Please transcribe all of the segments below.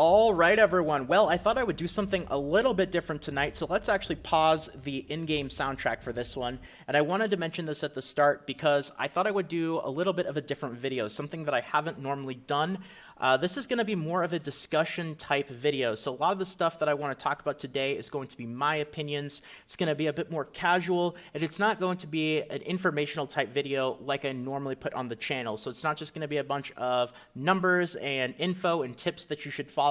All right, everyone. Well, I thought I would do something a little bit different tonight, so let's actually pause the in-game soundtrack for this one. And I wanted to mention this at the start because I thought I would do a little bit of a different video, something that I haven't normally done. This is going to be more of a discussion type video. So a lot of the stuff that I want to talk about today is going to be my opinions. It's going to be a bit more casual, and it's not going to be an informational type video like I normally put on the channel. So it's not just going to be a bunch of numbers and info and tips that you should follow.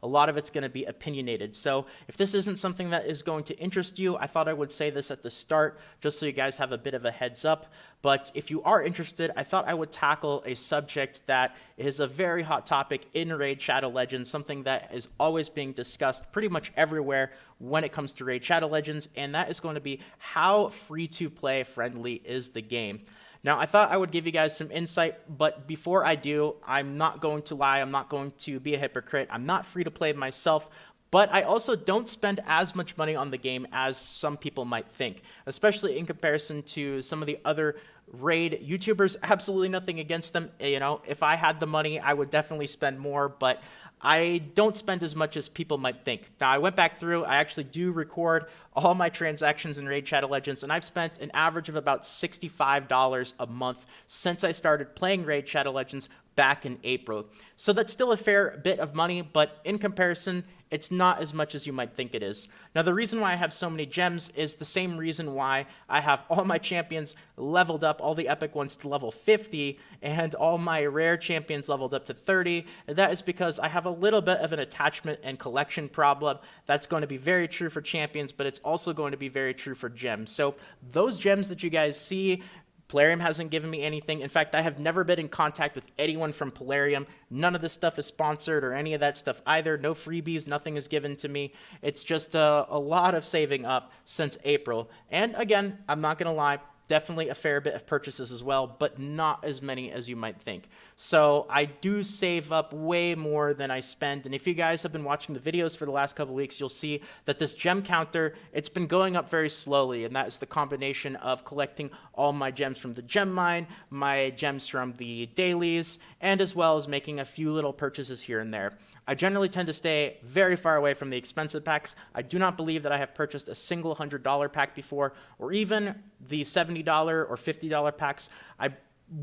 A lot of it's going to be opinionated. So if this isn't something that is going to interest you, I thought I would say this at the start just so you guys have a bit of a heads up. But if you are interested, I thought I would tackle a subject that is a very hot topic in Raid Shadow Legends, something that is always being discussed pretty much everywhere when it comes to Raid Shadow Legends, and that is going to be how free-to-play friendly is the game. Now, I thought I would give you guys some insight, but before I do, I'm not going to lie, I'm not going to be a hypocrite, I'm not free to play myself, but I also don't spend as much money on the game as some people might think, especially in comparison to some of the other Raid YouTubers. Absolutely nothing against them. You know, if I had the money, I would definitely spend more, but I don't spend as much as people might think. Now, I went back through, I actually do record all my transactions in Raid Shadow Legends, and I've spent an average of about $65 a month since I started playing Raid Shadow Legends back in April. So that's still a fair bit of money, but in comparison, it's not as much as you might think it is. Now, the reason why I have so many gems is the same reason why I have all my champions leveled up, all the epic ones to level 50, and all my rare champions leveled up to 30. And that is because I have a little bit of an attachment and collection problem. That's going to be very true for champions, but it's also going to be very true for gems. So those gems that you guys see, Plarium hasn't given me anything. In fact, I have never been in contact with anyone from Plarium. None of this stuff is sponsored or any of that stuff either. No freebies, nothing is given to me. It's just a lot of saving up since April. And again, I'm not going to lie, definitely a fair bit of purchases as well, but not as many as you might think. So I do save up way more than I spend. And if you guys have been watching the videos for the last couple weeks, you'll see that this gem counter, it's been going up very slowly. And that is the combination of collecting all my gems from the gem mine, my gems from the dailies, and as well as making a few little purchases here and there. I generally tend to stay very far away from the expensive packs. I do not believe that I have purchased a single $100 pack before, or even the $70 or $50 packs. I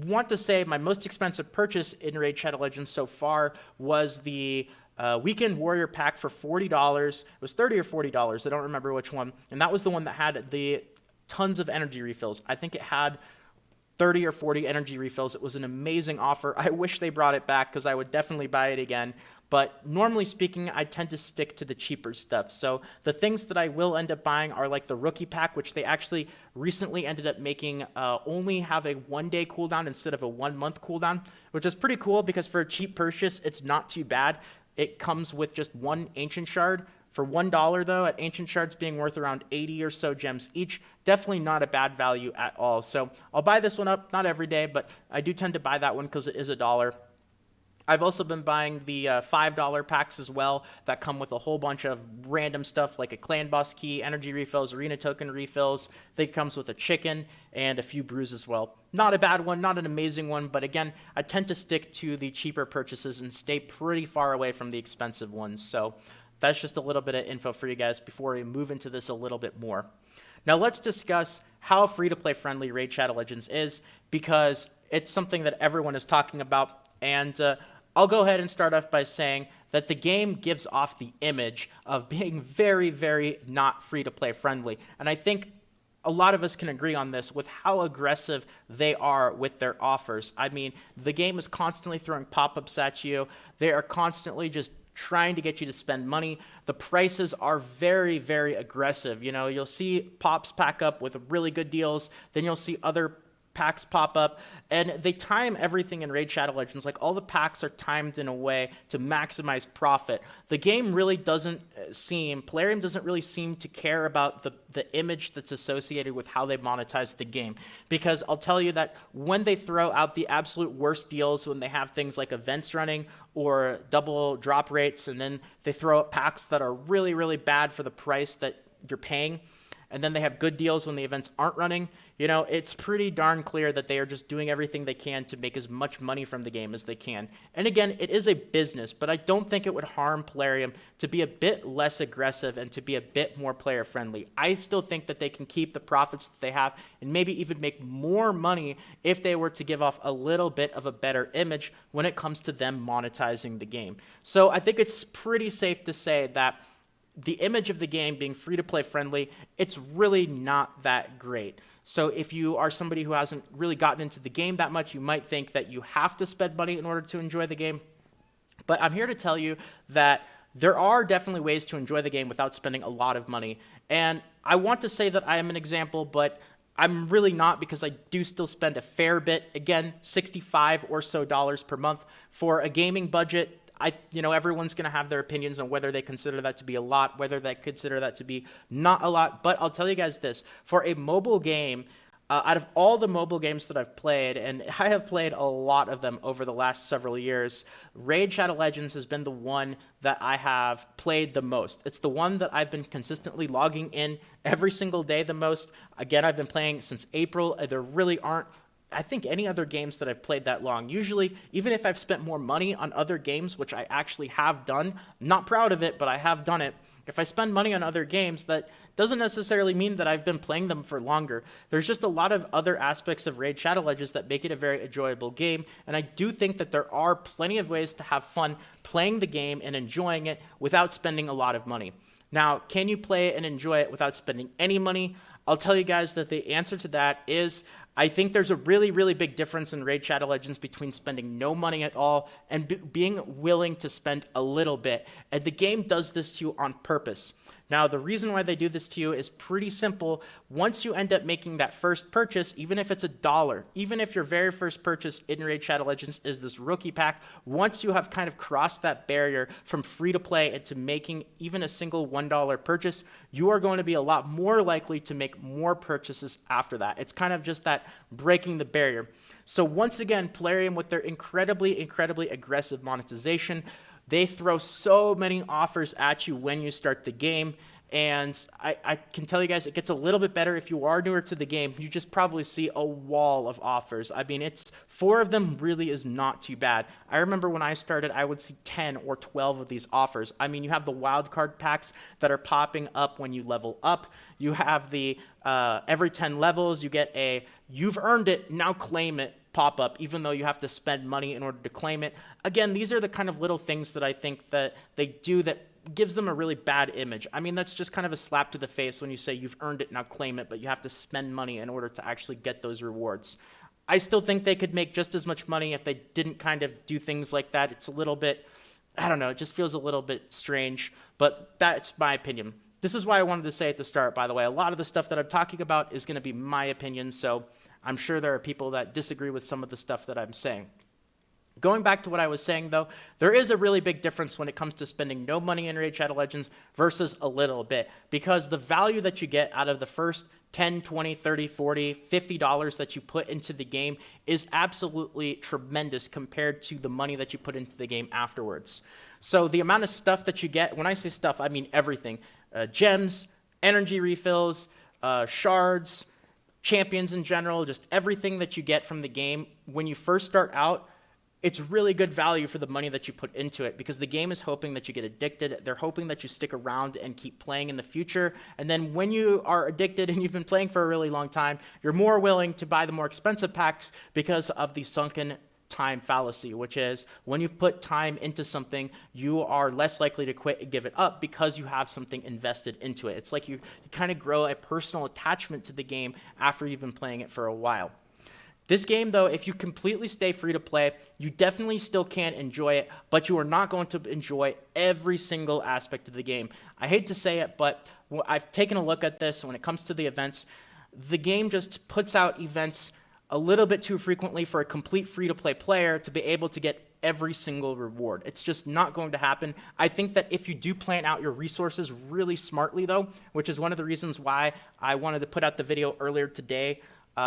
want to say my most expensive purchase in Raid Shadow Legends so far was the Weekend Warrior pack for $40. It was $30 or $40. I don't remember which one. And that was the one that had the tons of energy refills. I think it had 30 or 40 energy refills. It was an amazing offer. I wish they brought it back because I would definitely buy it again. But normally speaking, I tend to stick to the cheaper stuff. So the things that I will end up buying are like the rookie pack, which they actually recently ended up making only have a 1-day cooldown instead of a 1-month cooldown, which is pretty cool because for a cheap purchase, it's not too bad. It comes with just one ancient shard. For $1 though, at ancient shards being worth around 80 or so gems each, definitely not a bad value at all. So I'll buy this one up, not every day, but I do tend to buy that one because it is $1. I've also been buying the $5 packs as well that come with a whole bunch of random stuff like a clan boss key, energy refills, arena token refills. They comes with a chicken and a few brews as well. Not a bad one, not an amazing one, but again, I tend to stick to the cheaper purchases and stay pretty far away from the expensive ones. So that's just a little bit of info for you guys before we move into this a little bit more. Now let's discuss how free-to-play friendly Raid Shadow Legends is, because it's something that everyone is talking about, and I'll go ahead and start off by saying that the game gives off the image of being very, very not free-to-play friendly. And I think a lot of us can agree on this with how aggressive they are with their offers. I mean, the game is constantly throwing pop-ups at you. They are constantly just trying to get you to spend money. The prices are very, very aggressive. You know, you'll see pops pack up with really good deals. Then you'll see other packs pop up, and they time everything in Raid Shadow Legends. Like, all the packs are timed in a way to maximize profit. The game really doesn't Plarium doesn't really seem to care about the image that's associated with how they monetize the game. Because I'll tell you that when they throw out the absolute worst deals, when they have things like events running or double drop rates, and then they throw out packs that are really, really bad for the price that you're paying, and then they have good deals when the events aren't running, You know, it's pretty darn clear that they are just doing everything they can to make as much money from the game as they can. And again, it is a business, but I don't think it would harm Plarium to be a bit less aggressive and to be a bit more player friendly. I still think that they can keep the profits that they have and maybe even make more money if they were to give off a little bit of a better image when it comes to them monetizing the game. So I think it's pretty safe to say that the image of the game being free-to-play friendly, it's really not that great. So if you are somebody who hasn't really gotten into the game that much, you might think that you have to spend money in order to enjoy the game. But I'm here to tell you that there are definitely ways to enjoy the game without spending a lot of money. And I want to say that I am an example, but I'm really not, because I do still spend a fair bit. Again, $65 or so per month for a gaming budget. Everyone's going to have their opinions on whether they consider that to be a lot, whether they consider that to be not a lot. But I'll tell you guys this. For a mobile game, out of all the mobile games that I've played, and I have played a lot of them over the last several years, Raid Shadow Legends has been the one that I have played the most. It's the one that I've been consistently logging in every single day the most. Again, I've been playing since April. There really aren't, I think, any other games that I've played that long. Usually, even if I've spent more money on other games, which I actually have done, I'm not proud of it, but I have done it. If I spend money on other games, that doesn't necessarily mean that I've been playing them for longer. There's just a lot of other aspects of Raid Shadow Legends that make it a very enjoyable game, and I do think that there are plenty of ways to have fun playing the game and enjoying it without spending a lot of money. Now, can you play it and enjoy it without spending any money? I'll tell you guys that the answer to that is I think there's a really, really big difference in Raid Shadow Legends between spending no money at all and being willing to spend a little bit. And the game does this to you on purpose. Now, the reason why they do this to you is pretty simple. Once you end up making that first purchase, even if it's $1, even if your very first purchase in Raid Shadow Legends is this rookie pack, once you have kind of crossed that barrier from free to play into making even a single $1 purchase, you are going to be a lot more likely to make more purchases after that. It's kind of just that breaking the barrier. So once again, Plarium, with their incredibly, incredibly aggressive monetization, they throw so many offers at you when you start the game, and I can tell you guys it gets a little bit better if you are newer to the game. You just probably see a wall of offers. I mean, it's 4 of them really is not too bad. I remember when I started, I would see 10 or 12 of these offers. I mean, you have the wildcard packs that are popping up when you level up. You have the every 10 levels, you get a "you've earned it, now claim it" pop up, even though you have to spend money in order to claim it. Again, these are the kind of little things that I think that they do that gives them a really bad image. I mean, that's just kind of a slap to the face when you say you've earned it, now claim it, but you have to spend money in order to actually get those rewards. I still think they could make just as much money if they didn't kind of do things like that. It's a little bit, I don't know, it just feels a little bit strange, but that's my opinion. This is why I wanted to say at the start, by the way, a lot of the stuff that I'm talking about is going to be my opinion, so I'm sure there are people that disagree with some of the stuff that I'm saying. Going back to what I was saying, though, there is a really big difference when it comes to spending no money in Raid Shadow Legends versus a little bit, because the value that you get out of the first $10, $20, $30, $40, $50 that you put into the game is absolutely tremendous compared to the money that you put into the game afterwards. So the amount of stuff that you get, when I say stuff, I mean everything. Gems, energy refills, shards, champions in general, just everything that you get from the game when you first start out, it's really good value for the money that you put into it, because the game is hoping that you get addicted. They're hoping that you stick around and keep playing in the future. And then when you are addicted and you've been playing for a really long time, you're more willing to buy the more expensive packs because of the sunken time fallacy, which is when you've put time into something, you are less likely to quit and give it up because you have something invested into it. It's like you kind of grow a personal attachment to the game after you've been playing it for a while. This game, though, if you completely stay free to play, you definitely still can enjoy it, but you are not going to enjoy every single aspect of the game. I hate to say it, but I've taken a look at this. When it comes to the events, the game just puts out events a little bit too frequently for a complete free-to-play player to be able to get every single reward. It's just not going to happen. I think that if you do plan out your resources really smartly, though, which is one of the reasons why I wanted to put out the video earlier today,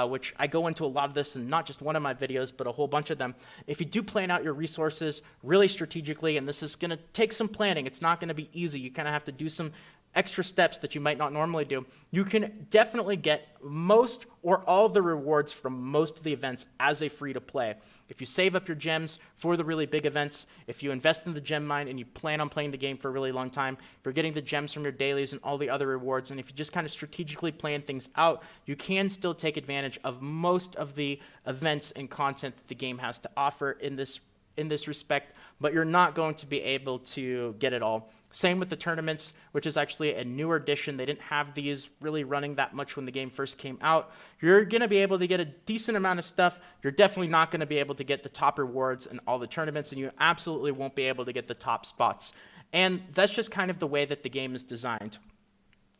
which I go into a lot of this in not just one of my videos, but a whole bunch of them. If you do plan out your resources really strategically, and this is going to take some planning, it's not going to be easy. You kind of have to do some extra steps that you might not normally do, you can definitely get most or all of the rewards from most of the events as a free-to-play. If you save up your gems for the really big events, if you invest in the gem mine and you plan on playing the game for a really long time, if you're getting the gems from your dailies and all the other rewards, and if you just kind of strategically plan things out, you can still take advantage of most of the events and content that the game has to offer in this respect, but you're not going to be able to get it all. Same with the tournaments, which is actually a newer addition. They didn't have these really running that much when the game first came out. You're going to be able to get a decent amount of stuff. You're definitely not going to be able to get the top rewards in all the tournaments, and you absolutely won't be able to get the top spots. And that's just kind of the way that the game is designed.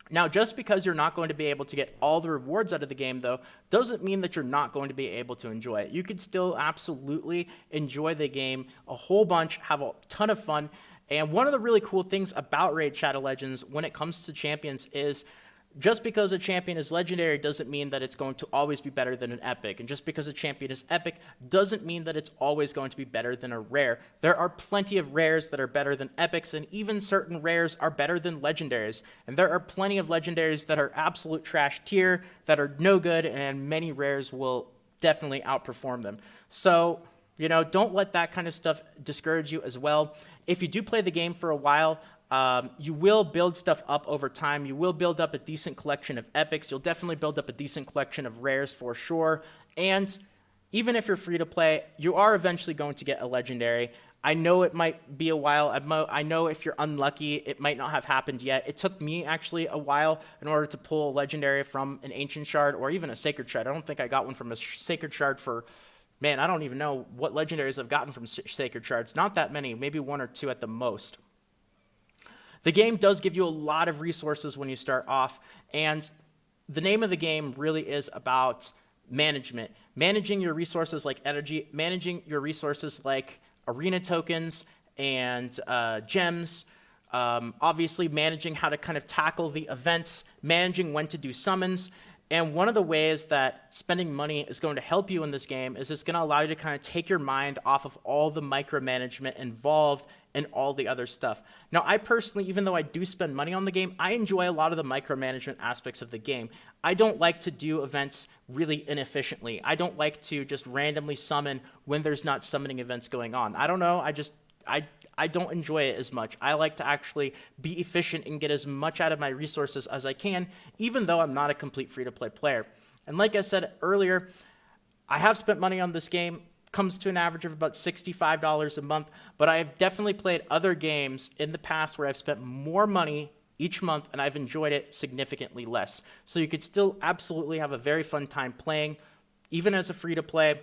Now, just because you're not going to be able to get all the rewards out of the game, though, doesn't mean that you're not going to be able to enjoy it. You could still absolutely enjoy the game a whole bunch, have a ton of fun. And one of the really cool things about Raid Shadow Legends when it comes to champions is just because a champion is legendary doesn't mean that it's going to always be better than an epic. And just because a champion is epic doesn't mean that it's always going to be better than a rare. There are plenty of rares that are better than epics, and even certain rares are better than legendaries. And there are plenty of legendaries that are absolute trash tier, that are no good, and many rares will definitely outperform them. So, you know, don't let that kind of stuff discourage you as well. If you do play the game for a while, you will build stuff up over time. You will build up a decent collection of epics. You'll definitely build up a decent collection of rares for sure. And even if you're free to play, you are eventually going to get a legendary. I know it might be a while. I know if you're unlucky, it might not have happened yet. It took me actually a while in order to pull a legendary from an ancient shard or even a sacred shard. I don't think I got one from a sacred shard for... Man, I don't even know what legendaries I've gotten from sacred shards. Not that many, maybe one or two at the most. The game does give you a lot of resources when you start off, and the name of the game really is about management. Managing your resources like energy, managing your resources like arena tokens and gems, obviously managing how to kind of tackle the events, managing when to do summons. And one of the ways that spending money is going to help you in this game is it's going to allow you to kind of take your mind off of all the micromanagement involved in all the other stuff. Now, I personally, even though I do spend money on the game, I enjoy a lot of the micromanagement aspects of the game. I don't like to do events really inefficiently. I don't like to just randomly summon when there's not summoning events going on. I don't know, I don't enjoy it as much. I like to actually be efficient and get as much out of my resources as I can, even though I'm not a complete free-to-play player. And like I said earlier, I have spent money on this game. Comes to an average of about $65 a month, but I have definitely played other games in the past where I've spent more money each month and I've enjoyed it significantly less. So you could still absolutely have a very fun time playing, even as a free-to-play.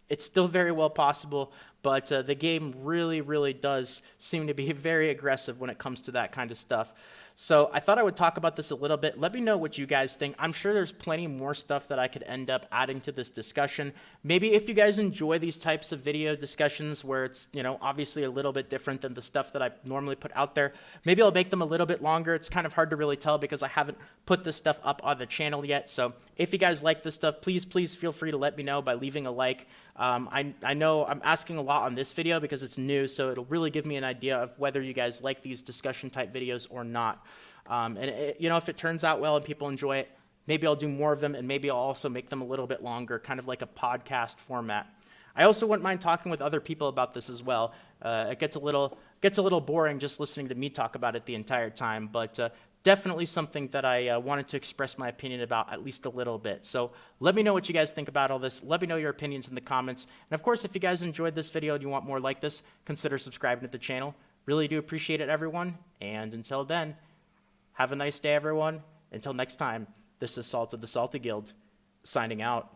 It's still very well possible, but the game really, really does seem to be very aggressive when it comes to that kind of stuff. So I thought I would talk about this a little bit. Let me know what you guys think. I'm sure there's plenty more stuff that I could end up adding to this discussion. Maybe if you guys enjoy these types of video discussions where it's, you know, obviously a little bit different than the stuff that I normally put out there, maybe I'll make them a little bit longer. It's kind of hard to really tell because I haven't put this stuff up on the channel yet. So if you guys like this stuff, please feel free to let me know by leaving a like. I know I'm asking a lot on this video because it's new, so it'll really give me an idea of whether you guys like these discussion type videos or not. You know, if it turns out well and people enjoy it, maybe I'll do more of them, and maybe I'll also make them a little bit longer, kind of like a podcast format. I also wouldn't mind talking with other people about this as well. It gets a little boring just listening to me talk about it the entire time, but definitely something that I wanted to express my opinion about at least a little bit. So let me know what you guys think about all this. Let me know your opinions in the comments. And of course, if you guys enjoyed this video and you want more like this, consider subscribing to the channel. Really do appreciate it, everyone. And until then, have a nice day, everyone. Until next time, this is Salt of the Salty Guild, signing out.